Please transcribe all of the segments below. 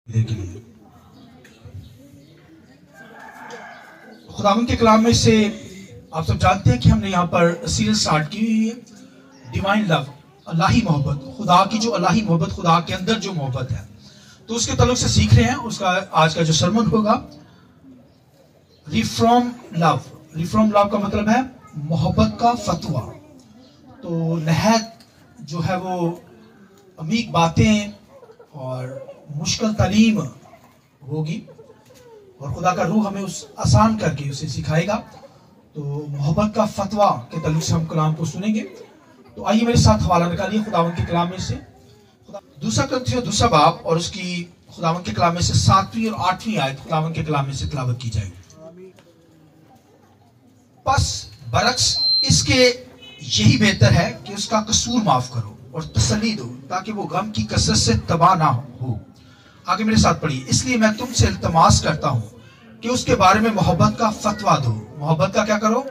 के लिए खुदावंद के कलाम में से आप सब जानते हैं कि हमने यहाँ पर सीरीज स्टार्ट की हुई है डिवाइन लव, अल्लाही मोहब्बत, खुदा की जो अल्लाही मोहब्बत, खुदा के अंदर जो मोहब्बत है, तो उसके तल्लुक से सीख रहे हैं। उसका आज का जो सरमन होगा रिफ्रॉम लव। रिफ्रॉम लव का मतलब है मोहब्बत का फतवा। तो नहायत जो है वो अमीक बातें और मुश्किल तालीम होगी और खुदा का रूह हमें उस आसान करके उसे सिखाएगा। तो मोहब्बत का फतवा के तल्लुक से हम कलाम को सुनेंगे। तो आइए मेरे साथ हवाला निकालिए खुदावंद के कलाम में से दूसरा ग्रंथियों दूसरा बाब और उसकी खुदावंद के कलाम में से 7वीं और 8वीं आयत खुदावंद के कलाम में से तिलावत की जाएगी। बस बरक्स इसके यही बेहतर है कि उसका कसूर माफ करो और तसल्ली दो ताकि वो गम की कसरत से तबाह ना हो। आगे मेरे साथ पढ़िए। इसलिए मैं तुमसे इल्तमास करता हूं कि उसके बारे में मोहब्बत का फतवा दो। मोहब्बत का क्या करो?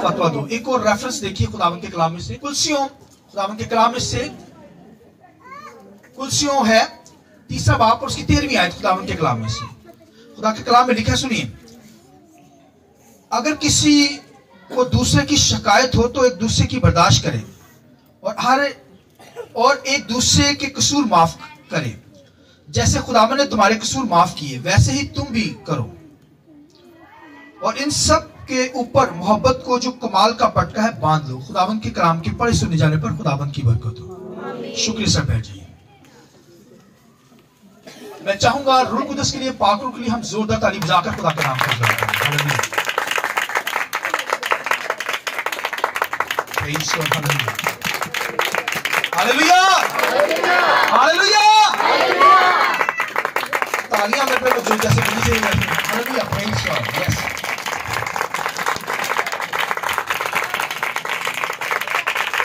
फतवा दो। एक और रेफरेंस देखिए खुदावंद के कलाम में से कुलसियों, खुदावंद के कलाम में से कुलसियों है 3रा बाब और उसकी 13वीं आयत खुदावंद के कलाम में से। खुदा के कलाम में लिखा है, सुनिए, अगर किसी को दूसरे की शिकायत हो तो एक दूसरे की बर्दाश्त करे और एक दूसरे के कसूर माफ करे। जैसे खुदावन ने तुम्हारे कसूर माफ किए वैसे ही तुम भी करो। और इन सब के ऊपर मोहब्बत को जो कमाल का पटका है बांध लो। खुदावन के कलाम के पढ़े सुने जाने पर खुदावन की बरकत हो। शुक्रिया सर, बैठ जाइए। मैं चाहूंगा रूह कुदस के लिए, पाक रूह के लिए हम जोरदार ताली बजाकर खुदा का नाम कर हालेलुया, हालेलुया, तालियां मेरे पे जो जैसे बनी चाहिए। Hallelujah, praise God, yes.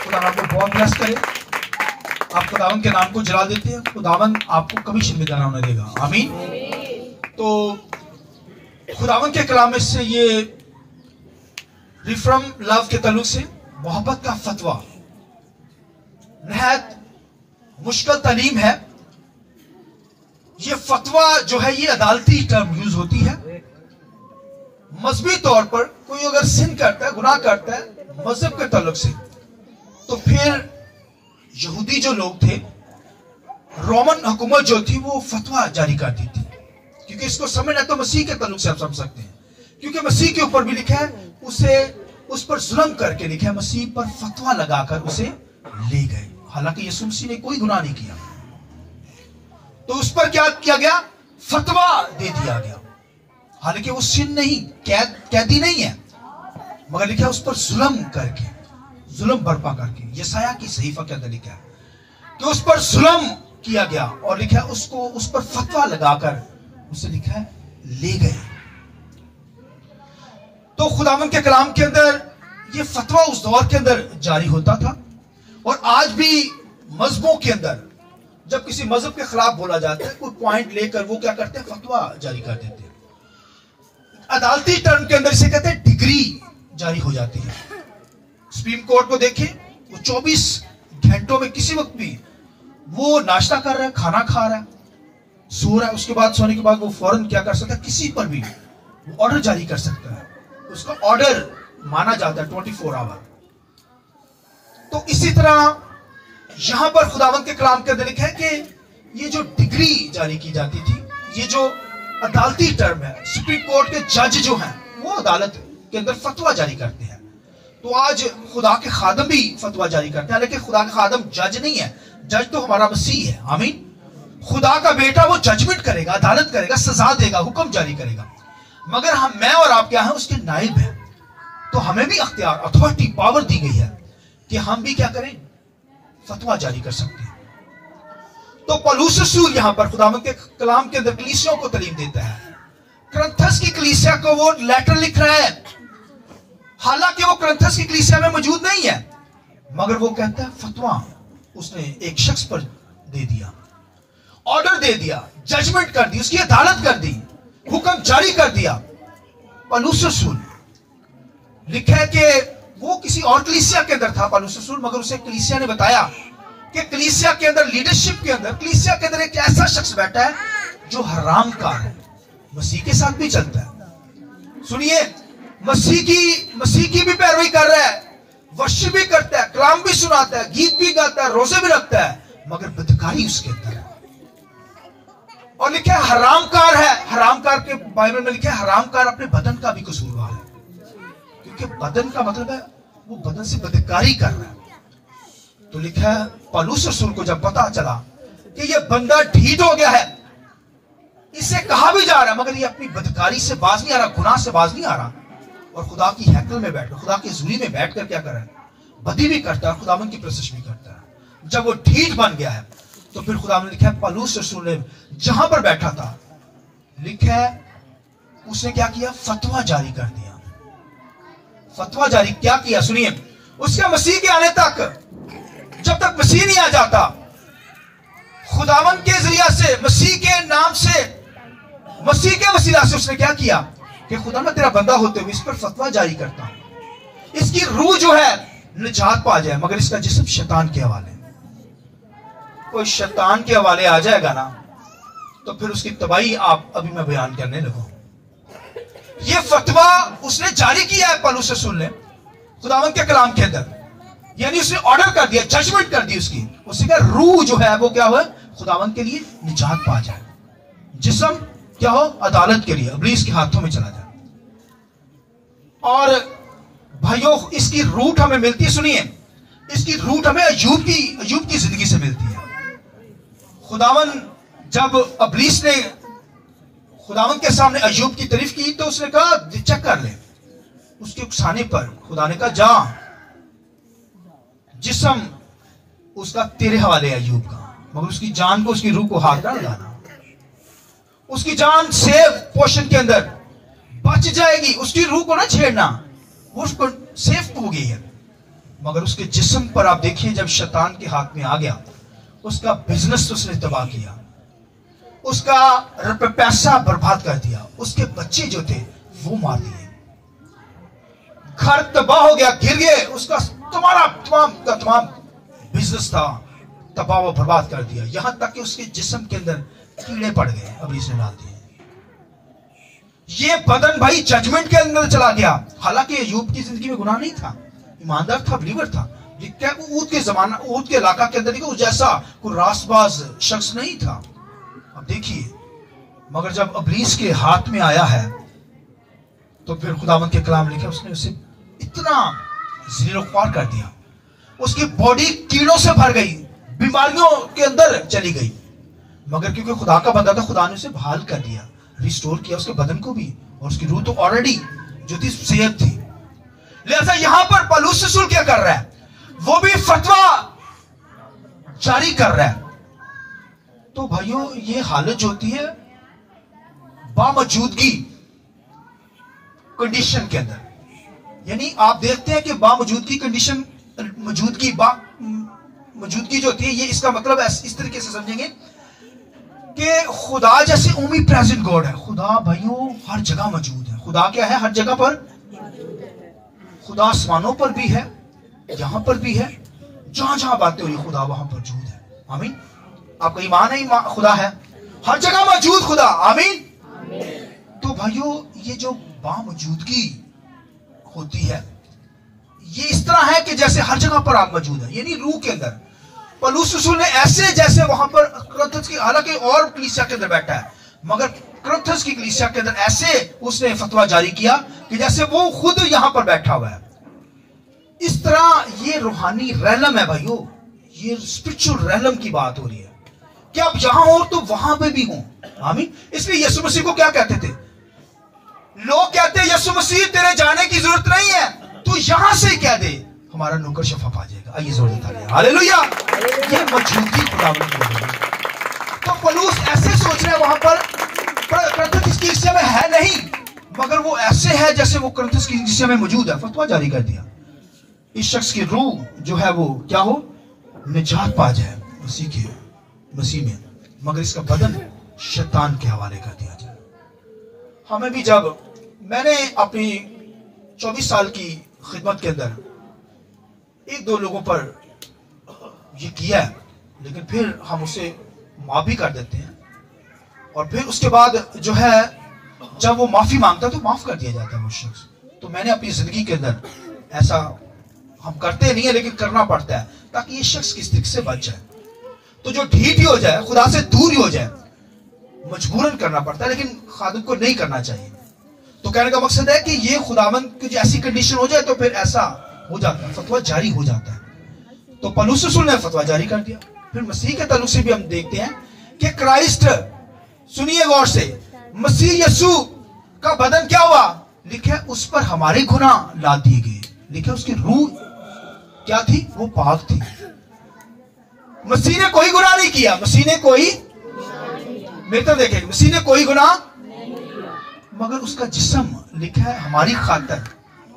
खुदा आपको बहुत ब्लेस करे। आप खुदावन के नाम को जला देते हैं, खुदावन आपको कभी शर्मिंदा ना होने देगा। आमीन। तो खुदावन के कलाम में से ये रिफ्रॉम लव के तल्लुक से मोहब्बत का फतवा नहायत मुश्किल तालीम है। ये फतवा जो है ये अदालती टर्म यूज होती है। मजहबी तौर पर कोई अगर सिन करता है, गुनाह करता है मजहब के तल्लुक से, तो फिर यहूदी जो लोग थे, रोमन हुकूमत जो थी, वो फतवा जारी करती थी। क्योंकि इसको समझना तो मसीह के तल्लुक से आप समझ सकते हैं, क्योंकि मसीह के ऊपर भी लिखा है, उसे उस पर जुल्म करके लिखा है, मसीह पर फतवा लगाकर उसे ले गए। हालांकि यीशु मसीह ने कोई गुनाह नहीं किया, तो उस पर क्या किया गया? फतवा दे दिया गया। हालांकि वो सिन नहीं, कैदी नहीं है, मगर लिखा है उस पर जुल्म करके, जुल्म बर्पा करके। यशायाह की सहीफा के अंदर लिखा है कि उस पर जुल्म किया गया और लिखा है उसको उस पर फतवा लगाकर उसे लिखा है ले गए। तो खुदावंद के कलाम के अंदर ये फतवा उस दौर के अंदर जारी होता था और आज भी मजहबों के अंदर जब किसी मजहब के खिलाफ बोला जाता है, कोई पॉइंट लेकर वो क्या करते हैं? फतवा जारी कर देते हैं। अदालती टर्म के अंदर इसे कहते हैं डिग्री जारी हो जाती है। सुप्रीम कोर्ट को देखें, वो 24 घंटों में किसी वक्त भी वो नाश्ता कर रहा है, खाना खा रहा है, सो रहा है, उसके बाद सोने के बाद वो फौरन क्या कर सकता है? किसी पर भी ऑर्डर जारी कर सकता है। उसका ऑर्डर माना जाता है 24 आवर। तो इसी तरह यहां पर खुदावंद के कलाम के अंदर लिखा है कि ये जो डिग्री जारी की जाती थी, ये जो अदालती टर्म है, सुप्रीम कोर्ट के जज जो हैं वो अदालत के अंदर फतवा जारी करते हैं। तो आज खुदा के खादम भी फतवा जारी करते हैं, लेकिन खुदा का खादम जज नहीं है, जज तो हमारा मसीह है। आमीन। खुदा का बेटा वो जजमेंट करेगा, अदालत करेगा, सजा देगा, हुक्म जारी करेगा, मगर मैं और आप क्या हैं? उसके नाइब हैं। तो हमें भी अख्तियार, अथॉरिटी, पावर दी गई है कि हम भी क्या करें? फतवा जारी कर सकते हैं। तो पौलुस रसूल यहां पर खुदावंद के कलाम के अंदर कलीसियों को तालीम देता है। कुरिन्थस की कलीसिया को वो लेटर लिख रहा है, हालांकि वो कुरिन्थस की कलीसिया में मौजूद नहीं है, मगर वो कहता है फतवा उसने एक शख्स पर दे दिया, ऑर्डर दे दिया, जजमेंट कर दी, उसकी अदालत कर दी, हुक्म जारी कर दिया। पौलुस रसूल लिखा है कि वो किसी और कलीसिया के अंदर था पौलुस रसूल, मगर उसे कलीसिया ने बताया कि कलीसिया के अंदर, लीडरशिप के अंदर, कलीसिया के अंदर एक ऐसा शख्स बैठा है जो हराम कार है मसीह के साथ भी चलता है। सुनिए, मसीह की भी पैरवी कर रहा है, वर्शिप भी करता है, कलाम भी सुनाता है, गीत भी गाता है, रोजे भी रखता है, मगर बदकारी उसके अंदर है। और लिखा है हरामकार है। हरामकार के बाइबल में लिखा है हरामकार अपने बदन का भी कसूरवार है, क्योंकि बदन का मतलब है वो बदन से बदकारी कर रहा है। तो लिखा है पौलुस रसूल को जब पता चला कि ये बंदा ढीठ हो गया है, इससे कहा भी जा रहा है, मगर ये अपनी बदकारी से बाज नहीं आ रहा, गुनाह से बाज नहीं आ रहा, और खुदा की हैकल में बैठकर, खुदा की हुजूरी में बैठकर क्या कर रहा है, बदी भी करता है, खुदावन की प्रशंसा भी करता है। जब वो ढीठ बन गया है तो फिर खुदा ने लिखा है पौलुस रसूल ने जहां पर बैठा था, लिखा है उसने क्या किया, फतवा जारी कर दिया। फतवा जारी क्या किया, सुनिए, उसके मसीह के आने तक, जब तक मसीह नहीं आ जाता, खुदावन के जरिया से, मसीह के नाम से, मसीह के वसीला से उसने क्या किया कि खुदा मैं तेरा बंदा होते हुए इस पर फतवा जारी करता हूं, इसकी रूह जो है निजात पा जाए, मगर इसका जिस्म शैतान के हवाले। कोई शैतान के हवाले आ जाएगा ना, तो फिर उसकी तबाही आप अभी मैं बयान करने लगूं। ये फतवा उसने जारी किया है पौलुस रसूल ने खुदावन के कलाम के अंदर, यानी उसने ऑर्डर कर दिया, जजमेंट कर दी उसकी। उसने कहा रूह जो है वो क्या हो, खुदावन के लिए निजात पा जाए, जिस्म क्या हो, अदालत के लिए इब्लीस के हाथों में चला जाए। और भाइयों, इसकी रूट हमें मिलती है, सुनिए, इसकी रूट हमें अय्यूब की जिंदगी से मिलती है। खुदावन जब इब्लीस ने खुदावन के सामने अय्यूब की तारीफ की, तो उसने कहा चेक कर ले। उसके उकसाने पर खुदा ने कहा जा, जिस्म उसका तेरे हवाले अय्यूब का, मगर उसकी जान को, उसकी रूह को हाथ ना लगाना। उसकी जान सेफ पोर्शन के अंदर बच जाएगी, उसकी रूह को ना छेड़ना, वो उसको सेफ हो गई है। मगर उसके जिस्म पर आप देखिए, जब शैतान के हाथ में आ गया, उसका बिजनेस तो उसने तबाह किया, उसका पैसा बर्बाद कर दिया, उसके बच्चे जो थे वो मार दिए, घर तबाह हो गया, गिर गए, उसका तमाम बिजनेस था तबाह व बर्बाद कर दिया, यहां तक कि उसके जिस्म के अंदर कीड़े पड़ गए, अभी इसने डाल दिए। ये बदन भाई जजमेंट के अंदर चला गया। हालांकि अय्यूब की जिंदगी में गुनाह नहीं था, ईमानदार था, बिलीवर था, ऊद के जमाना, ऊद के इलाका के अंदर उस जैसा कोई रासबाज शख्स नहीं था। अब देखिए, मगर जब इब्लीस के हाथ में आया है, तो फिर खुदावंद के कलाम लिखे, उसने उसे इतना ज़लील-ओ-ख्वार कर दिया, उसकी बॉडी कीड़ों से भर गई, बीमारियों के अंदर चली गई। मगर क्योंकि खुदा का बंदा था, खुदा ने उसे बहाल कर दिया, रिस्टोर किया उसके बदन को भी, और उसकी रूह तो ऑलरेडी जो थी सेहत थी। लिहाजा यहां पर पौलुस रसूल क्या कर रहा है, वो भी फतवा जारी कर रहा है। तो भाइयों, ये हालत जो होती है बामौजूदगी कंडीशन के अंदर, यानी आप देखते हैं कि बामौजूदगी कंडीशन, मौजूदगी जो होती है, ये इसका मतलब इस तरीके से समझेंगे कि खुदा जैसे ओमी प्रेजेंट गॉड है। खुदा भाइयों हर जगह मौजूद है। खुदा क्या है, हर जगह पर। खुदा आसमानों पर भी है, यहां पर भी है, जहां जहां बातें हो रही खुदा वहां मौजूद है। आमीन। आपका ईमान है, खुदा है हर जगह मौजूद, खुदा। आमीन। तो भाइयों, ये जो बामौजूदगी होती है, ये इस तरह है कि जैसे हर जगह पर आप मौजूद है, यानी रूह के अंदर। पौलुस रसूल ने ऐसे जैसे वहां पर कुरिन्थस की, हालांकि और कलीसिया के अंदर बैठा है, मगर कुरिन्थस की कलीसिया के अंदर ऐसे उसने फतवा जारी किया कि जैसे वो खुद यहां पर बैठा हुआ है। इस तरह ये रूहानी रैलम है भाइयों, ये स्पिरिचुअल रैलम की बात हो रही है कि आप यहां हो तो वहां पे भी हो। आमीन। इसलिए यीशु मसीह को क्या कहते थे, लोग कहते हैं यीशु मसीह तेरे जाने की जरूरत नहीं है, तू यहां से ही कह दे, हमारा नौकर शफा पा जाएगा। आइए जोर देता है, हालेलुया। ये मौजूदगी खुदावंद की है। तो पौलुस ऐसे सोच रहे हैं वहां पर कुरिन्थस की कलीसिया में है नहीं, मगर वो ऐसे है जैसे वो कुरिन्थस की कलीसिया में मौजूद है। फतवा जारी कर दिया, इस शख्स की रूह जो है वो क्या हो, निजात पा जाए मसीह में, मगर इसका बदन शैतान के हवाले कर दिया जाए। हमें भी, जब मैंने अपनी 24 साल की खिदमत के अंदर एक दो लोगों पर ये किया है, लेकिन फिर हम उसे माफ भी कर देते हैं और फिर उसके बाद जो है जब वो माफी मांगता है तो माफ कर दिया जाता है वो शख्स। तो मैंने अपनी जिंदगी के अंदर ऐसा, हम करते नहीं है लेकिन करना पड़ता है ताकि ये शख्स किस तरीके से बच जाए। तो जो ढीठ ही हो जाए, खुदा से दूर ही हो जाए, मजबूरन करना पड़ता है, लेकिन खादिम को नहीं करना चाहिए। तो कहने का मकसद है कि ये खुदावंद की ऐसी कंडीशन हो जाए तो फिर ऐसा हो जाता है, फतवा जारी हो जाता है। तो पौलुस रसूल ने फतवा जारी कर दिया। फिर मसीह के ताल्लुक से भी हम देखते हैं कि क्राइस्ट, सुनिए गौर से, मसीह यीशु का बदन क्या हुआ? लिखे उस पर हमारे गुनाह लाद दिए गए। लिखे उसकी रूह क्या थी? वो पाक थी। मसीह ने कोई गुनाह नहीं किया, मसीह ने कोई, मेरे तो देखें, मसीह ने कोई गुनाह, मगर उसका जिस्म लिखा है हमारी खातर,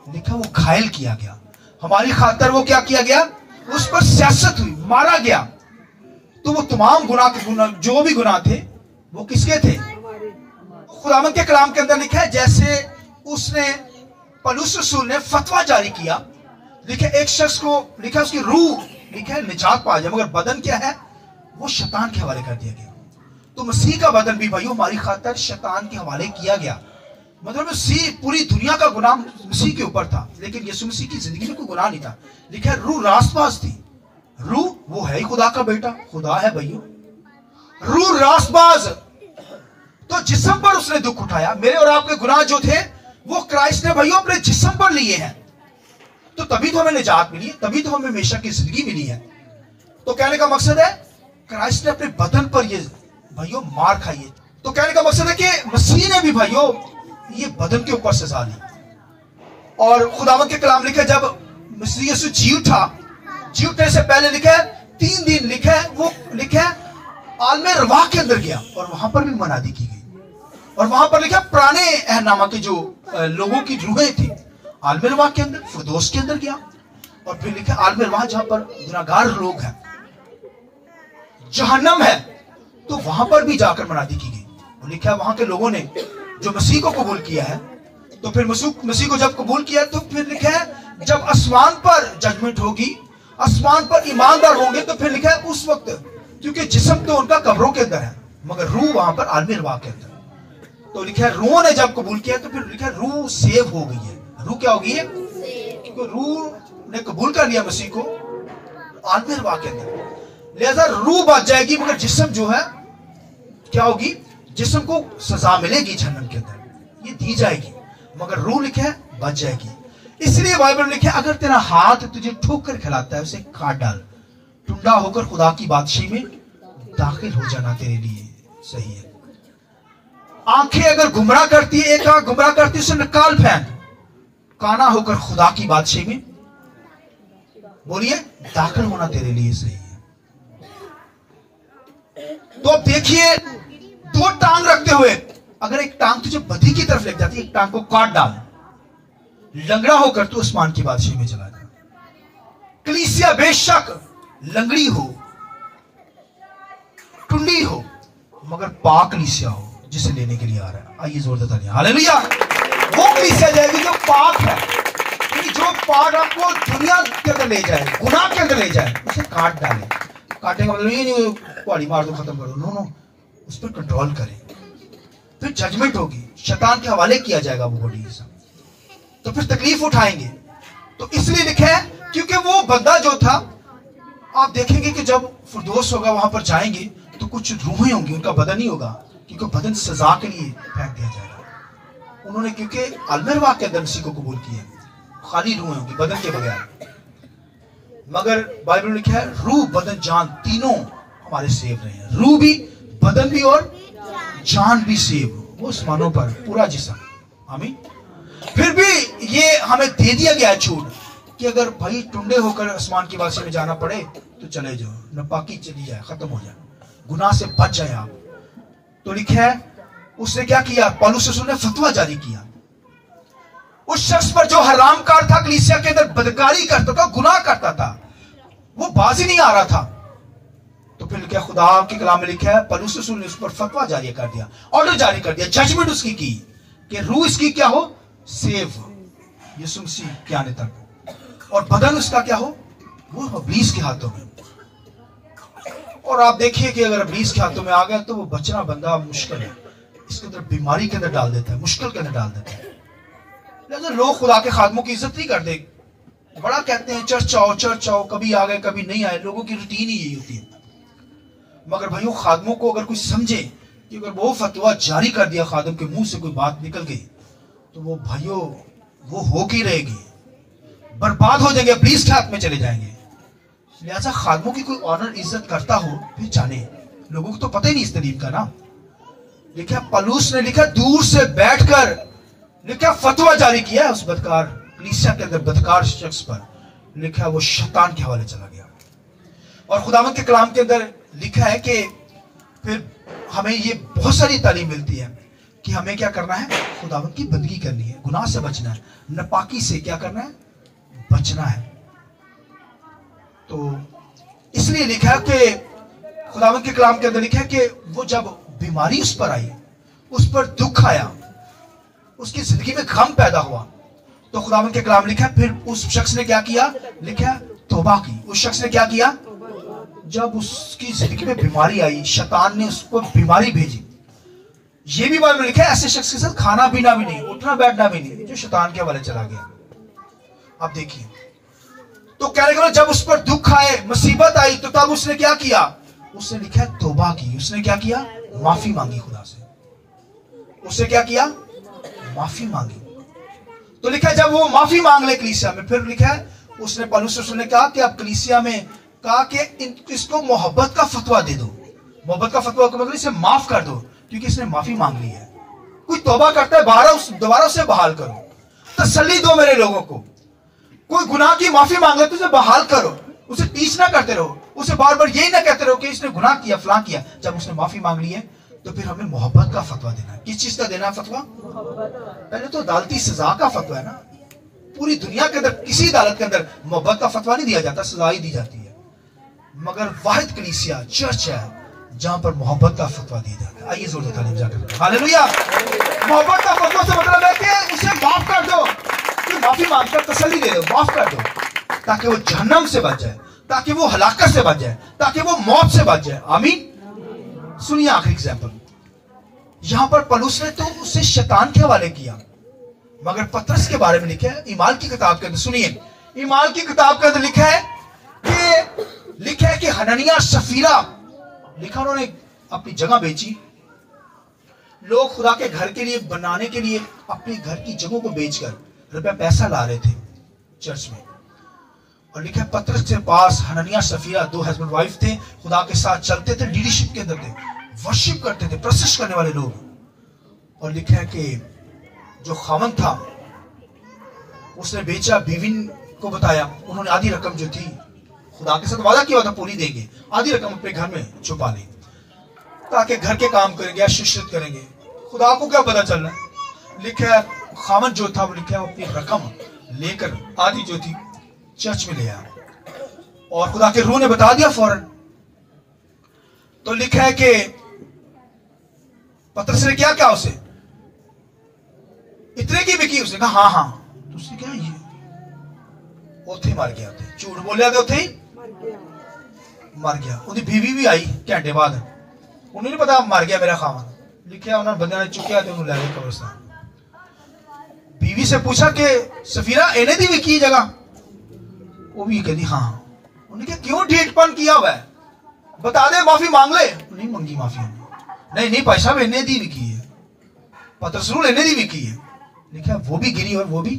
लिखा वो घायल किया गया, हमारी खातर वो क्या किया गया? उस पर सियासत हुई, मारा गया। तो वो तमाम गुनाह जो भी गुनाह थे वो किसके थे? खुदावंद के कलाम के अंदर लिखा है जैसे उसने, पौलुस रसूल ने फतवा जारी किया, लिखा एक शख्स को, लिखा उसकी रूह, लिखा है निजात पा जाए, मगर बदन क्या है? वो शैतान के हवाले कर दिया गया। तो मसीह का बदन भी भाइयों हमारी खातर शैतान के हवाले किया गया। मतलब मसीह, पूरी दुनिया का गुनाह मसीह के ऊपर था, लेकिन यीशु मसीह की जिंदगी में कोई गुनाह नहीं था। लिखा है रूह रास्तबाज थी। रूह वो है ही खुदा का बेटा, खुदा है भाइयों। रूह रास्तबाज, तो जिस्म पर उसने दुख उठाया। मेरे और आपके गुनाह जो थे वो क्राइस्ट ने भाइयों अपने जिस्म पर लिए हैं। तो तभी तो हमें निजात मिली है, तभी तो हमें हमेशा की जिंदगी मिली है। तो कहने का मकसद है क्राइस्ट ने अपने बदन पर ये भाइयों मार खाई है। तो कहने का मकसद है कि मसीह ने भी भाइयों ये बदन के ऊपर सजा ली। और खुदावंद के कलाम लिखा, जब मसीह यीशु जी उठा, जी उठने से पहले लिखा है 3 दिन, लिखा है वो, लिखा है आलमे रवाह के अंदर गया और वहां पर भी मनादी की गई। और वहां पर लिखा पुराने अहनामा के जो लोगों की रूहें थी, आलमे रवाह के अंदर, फिरदौस के अंदर गया। और फिर लिखा आलमे रवाह जहां पर गुनाहगार लोग हैं, जहन्नम है, तो वहां पर भी जाकर मनादी की गई। और लिखा वहां के लोगों ने जो मसीह को कबूल किया है, तो फिर मसीह को जब कबूल किया तो फिर लिखा है जब आसमान पर जजमेंट होगी, आसमान पर ईमानदार होंगे, तो फिर लिखा है उस वक्त, क्योंकि जिस्म तो उनका कब्रों के अंदर है मगर रूह वहां पर आलमी रवाह के अंदर। तो लिखा है रूह ने जब कबूल किया तो फिर लिखा है रूह सेव हो गई है। रूह क्या हो गई है? क्योंकि रूह ने कबूल कर लिया मसीह को आलमी रवाह के अंदर, लिहाजा रूह बच जाएगी, मगर जिस्म जो है क्या होगी? जिस्म को सजा मिलेगी जहन्नम के अंदर, ये दी जाएगी, मगर रूह लिखा है बच जाएगी। इसलिए बाइबल लिखा है अगर तेरा हाथ तुझे ठोकर खिलाता है उसे काट डाल, टुंडा होकर खुदा की बादशाही में दाखिल हो जाना तेरे लिए सही है। आंखें अगर गुमराह करती है, एक आंख गुमराह करती है, उसे निकाल फेंक, काना होकर खुदा की बादशाही में, बोलिए, दाखिल होना तेरे लिए सही है। तो अब देखिए, 2 टांग रखते हुए अगर एक टांग तुझे बदी की तरफ ले जाती है, एक टांग को काट डाल, लंगड़ा होकर तू आसमान की बादशाही में चला जा। कलीसिया बेशक लंगड़ी हो, टुंडी हो, मगर पाक कलीसिया हो जिसे लेने के लिए आ रहा है। आइए जोर देता नहीं, हालेलुया। वो कलीसिया जाएगी जो पाक है, क्योंकि जो पाक आपको दुनिया के अंदर ले जाए, गुनाह के अंदर ले जाए, उसे काट डाले। काटने का मतलब ये नहीं कुहाड़ी मार दो खत्म करो, नो, उस पर कंट्रोल करें। फिर जजमेंट होगी, शैतान के हवाले किया जाएगा वो बॉडी, तो फिर तकलीफ उठाएंगे। तो इसलिए लिखा है क्योंकि वो बंदा जो था, आप देखेंगे कि जब फिरदौस होगा वहां पर जाएंगे तो कुछ रूहें होंगी, उनका बदन नहीं होगा, क्योंकि बदन सजा के लिए फेंक दिया जाएगा। उन्होंने क्योंकि आलमे रवाह के अंदर मसीह को कबूल किया, खाली रूहें होंगी बदन के बगैर। मगर बाइबल में लिखा है रूह बदन जान तीनों हमारे सेव रहे हैं। रूह भी, बदन भी और जान भी सेव, वो आसमानों पर पूरा जिस्म। आमीन। फिर भी ये हमें दे दिया गया है छूट कि अगर भाई टुंडे होकर आसमान की बादशाही में जाना पड़े तो चले जाओ, नापाकी चली जाए, खत्म हो जाए, गुनाह से बच जाए आप। तो लिखा है उसने क्या किया? पौलुस रसूल ने फतवा जारी किया उस शख्स पर जो हरामकार था, कलीसिया के अंदर बदकारी करता था, गुनाह करता था, वो बाजी नहीं आ रहा था। तो फिर क्या खुदा के कलाम में लिखा है पौलुस रसूल ने उस पर फतवा जारी कर दिया, ऑर्डर जारी कर दिया, जजमेंट उसकी की कि रूह इसकी क्या हो? सेव, यीशु मसीह के आने तक, और बदन उसका क्या हो? वो इब्लीस के हाथों में। और आप देखिए कि अगर इब्लीस के हाथों में आ गया तो वो बचना बंदा मुश्किल है, इसके अंदर बीमारी के अंदर डाल देता है, मुश्किल के अंदर डाल देता है। लेकिन लोग खुदा के खादमों की इज्जत नहीं करते, बड़ा कहते हैं चर्च आओ, कभी आ गए कभी नहीं आए, लोगों की रूटीन ही यही होती है। मगर भाइयों, खादमों को अगर कोई समझे कि अगर वो फतवा जारी कर दिया, खादम के मुंह से कोई बात निकल गई, तो वो भाइयों वो हो की रहेगी, बर्बाद हो जाएंगे, इब्लीस के हाथ में चले जाएंगे। लिहाजा खादमों की कोई ऑनर इज्जत करता हो फिर जाने, लोगों को तो पता ही नहीं इस तरीम का ना। लिखा पलूस ने लिखा दूर से बैठकर लिखा फतवा जारी किया है उस बदकार कलीसिया के अंदर बदकार शख्स पर, लिखा वो शैतान के हवाले चला गया। और खुदावंद के कलाम के अंदर लिखा है कि फिर हमें ये बहुत सारी तालीम मिलती है कि हमें क्या करना है, खुदावंद की बंदगी करनी है, गुनाह से बचना है, नापाकी से क्या करना है, बचना है। तो इसलिए लिखा है कि खुदावंद के कलाम के अंदर लिखा है कि वो जब बीमारी उस पर आई, उस पर दुख आया, उसकी जिंदगी में गम पैदा हुआ, तो खुदावंद के कलाम लिखा है फिर उस शख्स ने क्या किया, लिखा तौबा की। उस शख्स ने क्या किया, जब उसकी जिंदगी में बीमारी आई, शैतान ने उसको बीमारी भेजी। ये भी बाइबल में लिखा है ऐसे शख्स के साथ खाना पीना भी नहीं, उठना बैठना भी नहीं, जो शैतान के हवाले चला गया। अब देखिए, तो कहने के जब उस पर दुख आए, मुसीबत आई, तो तब उसने क्या किया, उसने लिखा है तौबा की। उसने क्या किया, माफी मांगी खुदा से। उसने क्या किया, माफी मांगी। तो लिखा है जब वो माफी मांग ले कलीसिया में, फिर लिखा है उसने पौलुस ने कहा कि अब कलीसिया में कहा कि इसको मोहब्बत का फतवा दे दो। मोहब्बत का फतवा का मतलब इसे माफ कर दो, क्योंकि इसने माफी मांग ली है। कोई तौबा करता है दोबारा उसे बहाल करो, तसल्ली दो मेरे लोगों को। कोई गुनाह की माफी मांगे तो उसे बहाल करो, उसे टीच ना करते रहो, उसे बार बार यही ना कहते रहो कि इसने गुनाह किया, फलां किया। जब उसने माफी मांग ली है तो फिर हमें मोहब्बत का फतवा देना है। किस चीज का देना है फतवा? पहले तो अदालती सजा का फतवा है ना। पूरी दुनिया के अंदर किसी अदालत के अंदर मोहब्बत का फतवा नहीं दिया जाता, सजा ही दी जाती है। मगर वाहिद कलीसिया चर्च है जहां पर मोहब्बत का फतवा दिया जाता है। आइए जोर से तालीम जाकर हालेलुया। मोहब्बत का फतवा से मतलब है कि उसे माफ कर दो, कि माफी मांगकर तसल्ली दे दो, माफ कर दो, ताकि वो जहन्नम से बच जाए, ताकि वो हलाकत से बच जाए, ताकि वो मौत से बच जाए। आमीन। सुनिए आखिरी एग्जाम्पल, यहां पर पौलुस ने तो उसे शैतान के हवाले किया, मगर पतरस के बारे में लिखा है ईमाल की किताब के अंदर। सुनिए, ईमाल की किताब के अंदर लिखा है कि हननिया सफीरा, लिखा उन्होंने अपनी जगह बेची। लोग खुदा के घर के लिए बनाने के लिए अपने घर की जगहों को बेचकर रुपया पैसा ला रहे थे चर्च में। और लिखा है पतरस के पास हननिया सफीरा, दो हस्बैंड वाइफ थे, खुदा के साथ चलते थे, लीडरशिप के अंदर थे, वर्शिप करते थे, प्रशिश करने वाले लोग। और लिखा है कि जो खामन था उसने बेचा, बीवी को बताया, उन्होंने आधी रकम जो थी खुदा के साथ वादा किया था पूरी देंगे, आधी रकम अपने घर में छुपा ली ताकि घर के काम करेंगे, शिष्यत करेंगे। खुदा को क्या पता चलना है। लिखा है खामन जो था वो लिखा है अपनी रकम लेकर आधी जो थी चर्च में ले आया, और खुदा के रूह ने बता दिया फौरन। तो लिखा है कि पतरस ने क्या कहा उसे, इतने की बिकी? उसने कहा हाँ हाँ। तो उसने क्या, ये उथे मर गया, झूठ बोलिया तो उथे मर गया। उनकी बीवी भी आई घंटे बाद, उन्हें नहीं पता मर गया मेरा खामन। लिखा उन्होंने बंदे ने चुकिया तो उन्होंने ले गए कब्रिस्तान। बीवी से पूछा कि सफीरा इन्हें दी विकी जगह? वो भी कहती हाँ। उन्होंने कहा क्यों ढीठपन किया हुआ है, बता दे, माफी मांग ले। नहीं मांगी माफी, नहीं भाई साहब इन्हें दी विकी है, पतरस इन्हें दी विकी है। लिखा वो भी गिरी और वो भी,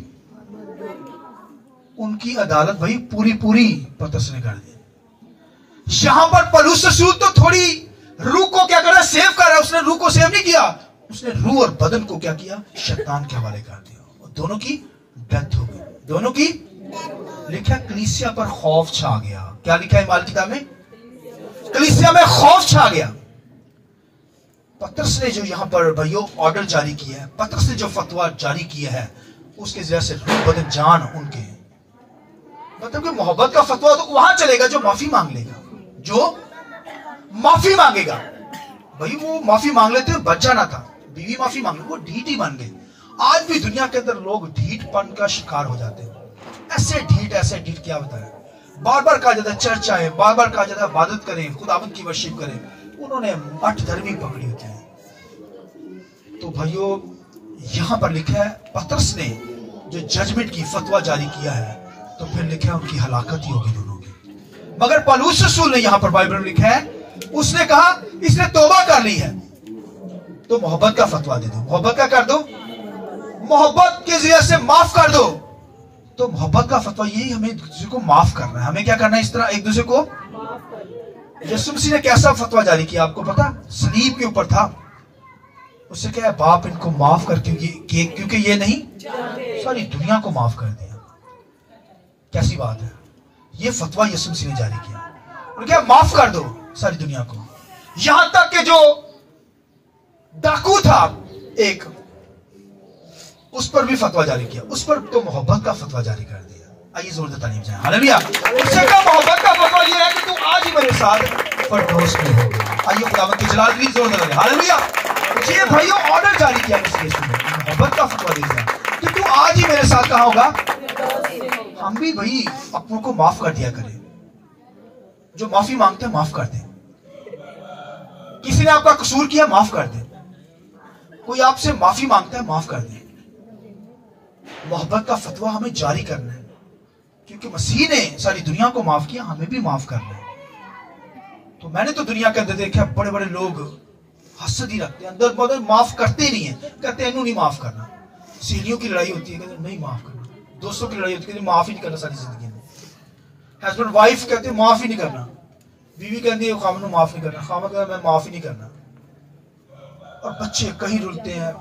उनकी अदालत भाई पूरी पतरस ने कर दी। यहां पर पौलुस रसूल तो थोड़ी रूह को क्या कर रहा है, सेव कर रहा है। उसने रूह को सेव नहीं किया, उसने रूह और बदन को क्या किया, शैतान के हवाले कर दिया, और दोनों की डेथ हो गई, दोनों की। लिखा कलीसिया पर खौफ छा गया। क्या लिखा है ईमाल किताब में? कलीसिया में खौफ छा गया। पतरस ने जो यहां पर भाइयों ऑर्डर जारी किया है, पतरस ने जो फतवा जारी किया है, उसके जरिए से रूह बदन जान उनके, मतलब कि मोहब्बत का फतवा तो वहां चलेगा जो माफी मांग लेगा, जो माफी मांगेगा। भाई वो माफी मांग लेते बच जाना था, बीवी माफी मांग ले, वो ढीठ ही बन गए। आज भी दुनिया के अंदर लोग ढीठपन का शिकार हो जाते हैं। ऐसे ढीठ क्या बताया, बार बार कहा जाता है चर्च आए, बार बार कहा जाता है इबादत करें, खुदावंद की वर्शिप करें, उन्होंने अठ धर्मी पकड़ी होती है। तो भाइयों यहां पर लिखा है पतरस ने जो जजमेंट की फतवा जारी किया है, तो फिर लिखा है उनकी हलाकत ही होगी दोनों की। मगर पौलुस रसूल ने यहां पर बाइबल में लिखा है, उसने कहा इसने तौबा कर ली है तो मोहब्बत का फतवा दे दो। मोहब्बत का कर दो, मोहब्बत के जरिए से माफ कर दो। तो मोहब्बत का फतवा यही, हमें एक दूसरे को माफ करना है। हमें क्या करना है? इस तरह एक दूसरे को। यीशु मसीह ने कैसा फतवा जारी किया आपको पता? सलीब के ऊपर था, उससे क्या है, बाप इनको माफ करके क्योंकि ये नहीं सारी दुनिया को माफ कर दिया। कैसी बात है? ये फतवा यीशु मसीह ने जारी किया और क्या, माफ कर दो सारी दुनिया को। यहां तक कि जो डाकू था एक, उस पर भी फतवा जारी किया, उस पर तो मोहब्बत का फतवा जारी कर दिया। आइए जोरदार तालीम जाए, हालेलुया। उससे क्या मोहब्बत का फतवा ये है कि तू आज ही मेरे साथ परदोष में हो। आइए खुदावंद की जलाल के लिए जोरदार तालीम, हालेलुया। ये भाइयों ऑर्डर जारी किया इसलिए मोहब्बत का फतवा दे दिया कि तू आज ही मेरे साथ कहां होगा। हम भी भाई अपनों को माफ कर दिया करें, जो माफी मांगते हैं माफ कर दे। किसी ने आपका कसूर किया, माफ कर दे। कोई आपसे माफी मांगता है, माफ कर दे। मोहब्बत का फतवा हमें जारी करना है, क्योंकि मसीह ने सारी दुनिया को माफ किया, हमें भी माफ करना है। तो मैंने तो दुनिया के अंदर देखा बड़े बड़े लोग हसद ही रखते हैं, अंदर बहुत माफ करते ही नहीं है, कहते हैं नहीं माफ करना। सहेलियों की लड़ाई होती है, कहते नहीं माफ करना। दोस्तों की लड़ाई होती है, माफ ही नहीं करना सारी जिंदगी में। हस्बैंड वाइफ कहते हैं माफ ही नहीं करना, बीवी कहती है खामन को माफ नहीं करना, खामन कहता है मैं माफ ही नहीं करना। और बच्चे कहीं रुलते हैं,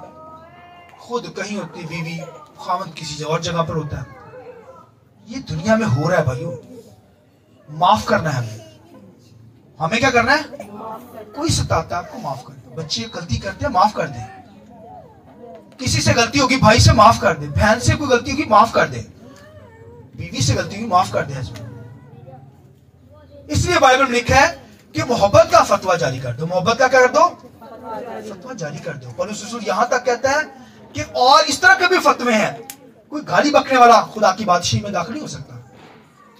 खुद कहीं होती बीवी, खामन किसी और जगह पर होता है। ये दुनिया में हो रहा है भाइयों। माफ करना है हमें क्या करना है? कोई सताता है आपको, माफ कर दो। बच्चे गलती करते हैं, माफ कर दे। किसी से गलती होगी, भाई से माफ कर दे। बहन से कोई गलती होगी, माफ कर दे। बीवी से गलती होगी, माफ कर दे। इसलिए बाइबल में लिखा है कि मोहब्बत का फतवा जारी कर दो। मोहब्बत का क्या कर दो? फतवा जारी कर दो। पौलुस रसूल यहां तक कहता है कि और इस तरह के भी फतवे हैं। कोई गाली बकने वाला खुदा की बादशाही में दाखिल नहीं हो सकता।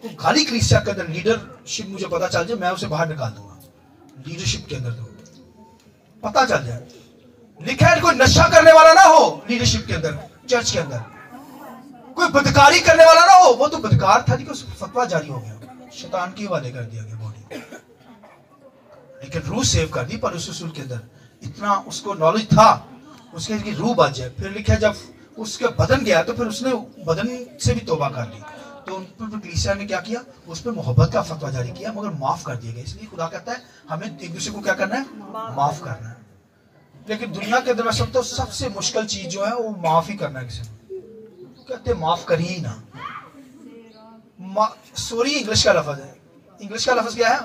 तो गाली कलीसिया के अंदर, लीडरशिप मुझे पता चल जाए, मैं उसे बाहर निकाल दूंगा। लीडरशिप के अंदर तो पता चल जाए, लिखा है कोई नशा करने वाला ना हो लीडरशिप के अंदर, चर्च के अंदर कोई बदकारी करने वाला ना हो। वो तो बदकार था, फतवा जारी हो गया, शैतान के हवाले कर दिया गया बॉडी। लेकिन रूह सेव कर दी। पर उस रसूल के अंदर इतना उसको नॉलेज था, उसके रूह बच जाए। फिर लिखा है जब उसके बदन गया तो फिर उसने बदन से भी तौबा कर ली। तो उन पर कलीसिया ने क्या किया? उस पर मोहब्बत का फतवा जारी किया, मगर माफ कर दिया गया। इसलिए खुदा कहता है हमें एक दूसरे को क्या करना है? माफ करना है। लेकिन दुनिया के अंदर मैं समझता हूं सबसे मुश्किल चीज जो है वो माफ ही करना है किसी को। कहते माफ करिए ही ना। सॉरी इंग्लिश का लफ्ज है। इंग्लिश का लफ्ज क्या है?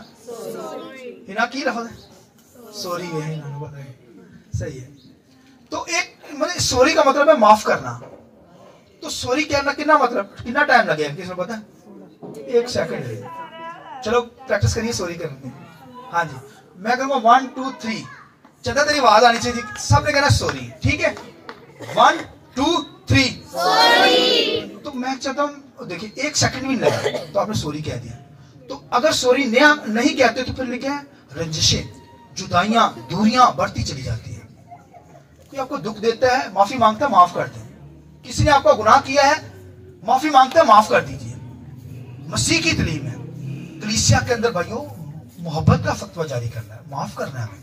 हिना की लफ्ज है सॉरी है, सही है। तो एक मतलब सॉरी का मतलब है माफ करना। तो सॉरी कहना कितना मतलब, कितना टाइम लगेगा किसी को पता? 1 सेकंड है। चलो प्रैक्टिस करिए सॉरी करने। हाँ जी, मैं कहूँगा 1 2 3। चंदा तेरी आवाज आनी चाहिए, सबने कहना सॉरी, ठीक है? 1 2 3 सॉरी। तो मैं चाहता हूँ देखिए 1 सेकंड भी नहीं लगा तो आपने सॉरी कह दिया। तो अगर सॉरी नहीं कहते तो फिर लिखे रंजिशें, जुदाइयां, दूरियां बढ़ती चली जाती है। कोई आपको दुख देता है, माफी मांगता है, माफ कर दे। किसी ने आपका गुनाह किया है, माफी मांगता है, माफ कर दीजिए। मसीह की तालीम है कलीसिया के अंदर भाइयों, मोहब्बत का फतवा जारी करना है, माफ करना है।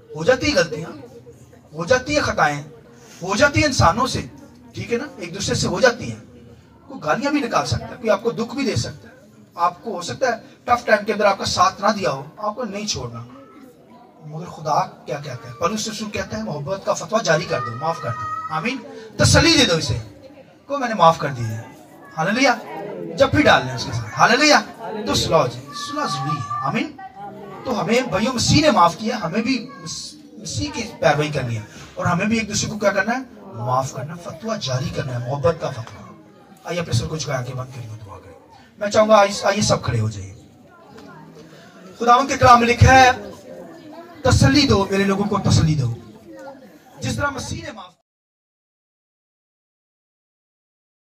हो जाती है गलतियां, हो जाती है खताएं, हो जाती है इंसानों से, ठीक है ना, एक दूसरे से हो जाती है। कोई गालियां भी निकाल सकता है, कोई आपको दुख भी दे सकता है। आपको हो सकता है टफ टाइम के अंदर आपका साथ ना दिया हो, आपको नहीं छोड़ना। मगर खुदा क्या कहता है? पौलुस रसूल कहता है मोहब्बत का फतवा जारी कर दो, माफ कर दो। आमीन। तसल्ली दे दो इसे को मैंने माफ कर दिया है, हालेलुया। जब भी डाल लें उसके साथ, हालेलुया। तो सुलह जरूरी है, आमीन। तो हमें भाइयों मसीह ने माफ किया, हमें भी मसीह की पैरवी करनी है और हमें भी एक दूसरे को क्या करना है? माफ करना, फतवा जारी करना है, मोहब्बत का फतवा। आइए अपने सर को झुका के बंद करिए, दुआ करें। मैं चाहूंगा आइए सब खड़े हो जाइए। खुदावंद के कलाम में लिखा है तसल्ली दो मेरे लोगों को, तसल्ली दो जिस तरह मसीह ने माफ